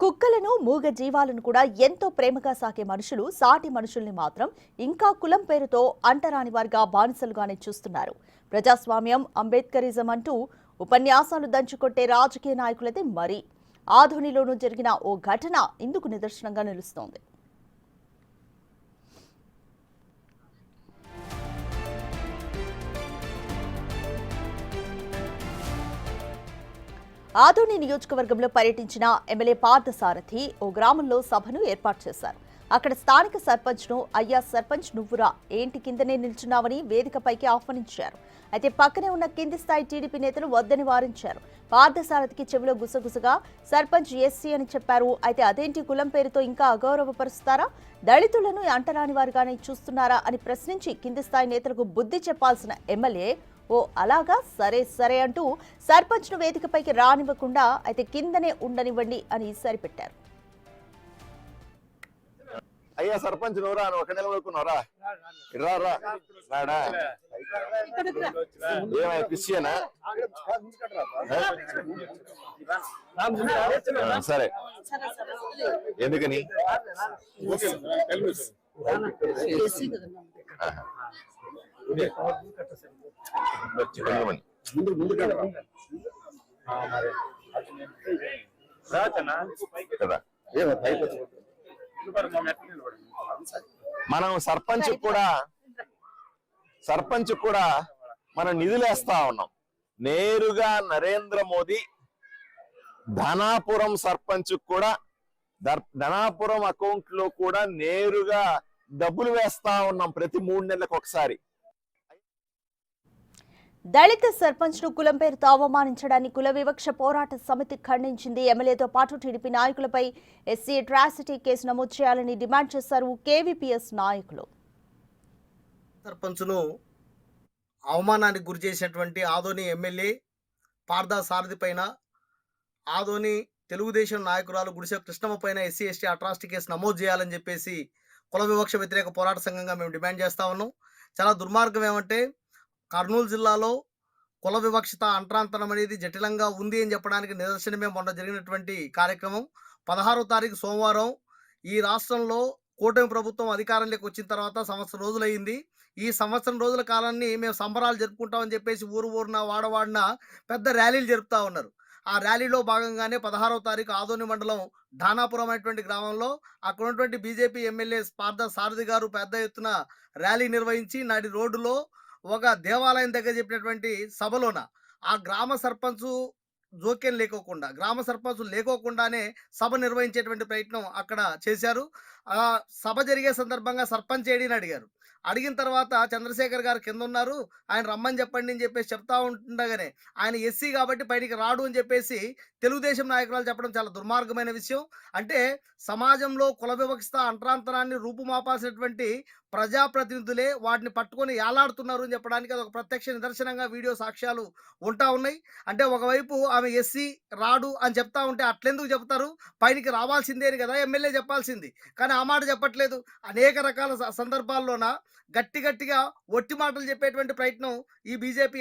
కుక్కలను మూగ జీవాలను కూడా ఎంతో ప్రేమగా సాకే మనుషులు సాటి మనుషుల్ని మాత్రం ఇంకా కులం పేరుతో అంటరాని వారిగా బానిసలుగానే చూస్తున్నారు. ప్రజాస్వామ్యం, అంబేద్కరిజం అంటూ ఉపన్యాసాలు దంచుకొట్టే రాజకీయ నాయకులదే మరి. ఆధునిలోనూ జరిగిన ఓ ఘటన ఇందుకు నిదర్శనంగా నిలుస్తోంది. ఆదోని నియోజకవర్గంలో పర్యటించిన ఎమ్మెల్యే పార్థసారథి ఓ గ్రామంలో సభను ఏర్పాటు చేశారు. అక్కడ స్థానిక సర్పంచ్ను అయ్యా సర్పంచ్ నువ్వురా ఏంటి కిందనే నిల్చున్నావని వేదికపైకి ఆహ్వానించారు. అయితే పక్కనే ఉన్న కింది స్థాయి టీడీపీ నేతలు వద్దని వారించారు. పార్థసారథికి చెవిలో గుసగుసగా సర్పంచ్ ఎస్సీ అని చెప్పారు. అయితే అదేంటి కులం పేరుతో ఇంకా అగౌరవపరుస్తారా, దళితులను అంటరాని వారిగానే చూస్తున్నారా అని ప్రశ్నించి కింది స్థాయి నేతలకు బుద్ధి చెప్పాల్సిన ఎమ్మెల్యే ఓ అలాగా సరే సరే అంటూ సర్పంచ్ను వేదికపైకి రానివ్వకుండా అయితే కిందనే ఉండనివ్వండి అని సరిపెట్టారు. అయ్యా సర్పంచ్ నువ్వురా అని ఒక నిలబడుకున్నారా? ఏమయ్యా క్రిస్టియనా? సరే ఎందుకని మనం సర్పంచ్ కూడా మనం నిధులు వేస్తా ఉన్నాం. నేరుగా నరేంద్ర మోదీ ధనాపురం సర్పంచ్ కూడా ధనాపురం అకౌంట్ లో కూడా నేరుగా డబ్బులు వేస్తా ఉన్నాం ప్రతి 3 నెలలకు ఒకసారి. దళిత సర్పంచ్ ను కులం పేరుతో అవమానించడాన్ని కుల వివక్ష పోరాట సమితి ఖండించింది. ఎమ్మెల్యేతో పాటు టీడీపీ నాయకులపై ఎస్సీ అట్రాసిటీ కేసు నమోదు చేయాలని డిమాండ్ చేశారు కేవీపీఎస్ నాయకులు. సర్పంచ్ ను అవమానానికి గురి చేసినటువంటి ఆదోని ఎమ్మెల్యే పార్థసారథి పైన, ఆదోని తెలుగుదేశం నాయకురాలు గుడిసె కృష్ణమ్మ పైన ఎస్సీ ఎస్టీ అట్రాసిటీ కేసు నమోదు చేయాలని చెప్పేసి కుల వివక్ష వ్యతిరేక పోరాట సంఘంగా మేము డిమాండ్ చేస్తా ఉన్నాం. చాలా దుర్మార్గం ఏమంటే కర్నూలు జిల్లాలో కుల వివక్షత అంటరాంతరం అనేది జటిలంగా ఉంది అని చెప్పడానికి నిదర్శనమే మొన్న జరిగినటువంటి కార్యక్రమం. 16వ తారీఖు సోమవారం ఈ రాష్ట్రంలో కూటమి ప్రభుత్వం అధికారంలోకి వచ్చిన తర్వాత సంవత్సరం రోజులైంది. ఈ సంవత్సరం రోజుల కాలాన్ని మేము సంబరాలు జరుపుకుంటామని చెప్పేసి ఊరున వాడవాడిన పెద్ద ర్యాలీలు జరుపుతా ఉన్నారు. ఆ ర్యాలీలో భాగంగానే 16వ తారీఖు ఆదోని మండలం ఢానాపురం అనేటువంటి గ్రామంలో అక్కడ ఉన్నటువంటి బీజేపీ ఎమ్మెల్యే పార్థసారథి గారు పెద్ద ఎత్తున ర్యాలీ నిర్వహించి నాటి రోడ్డులో ఒక దేవాలయం దగ్గర చెప్పినటువంటి సభలోన ఆ గ్రామ సర్పంచ్ జోక్యం లేకోకుండా, గ్రామ సర్పంచ్ లేకోకుండానే సభ నిర్వహించేటువంటి ప్రయత్నం అక్కడ చేశారు. ఆ సభ జరిగే సందర్భంగా సర్పంచ్ ఏడీని అడిగారు. అడిగిన తర్వాత చంద్రశేఖర్ గారు కింద ఉన్నారు, ఆయన రమ్మని చెప్పండి అని చెప్పేసి చెప్తా ఉంటుండగానే ఆయన ఎస్సీ కాబట్టి బయటికి రాడు అని చెప్పేసి తెలుగుదేశం నాయకురాలు చెప్పడం చాలా దుర్మార్గమైన విషయం. అంటే సమాజంలో కుల వివక్షత అంటరాంతరాన్ని రూపుమాపాల్సినటువంటి ప్రజాప్రతినిధులే వాటిని పట్టుకొని ఏలాడుతున్నారు అని చెప్పడానికి అది ఒక ప్రత్యక్ష నిదర్శనంగా వీడియో సాక్ష్యాలు ఉంటా ఉన్నాయి. అంటే ఒకవైపు ఆమె ఎస్సీ రాడు అని చెప్తా ఉంటే అట్లెందుకు చెప్తారు? పైనకి రావాల్సిందే అని కదా ఎమ్మెల్యే చెప్పాల్సింది, కానీ ఆ మాట చెప్పట్లేదు. అనేక రకాల సందర్భాల్లోన గట్టిగా ఒట్టి మాటలు చెప్పేటువంటి ప్రయత్నం ఈ బీజేపీ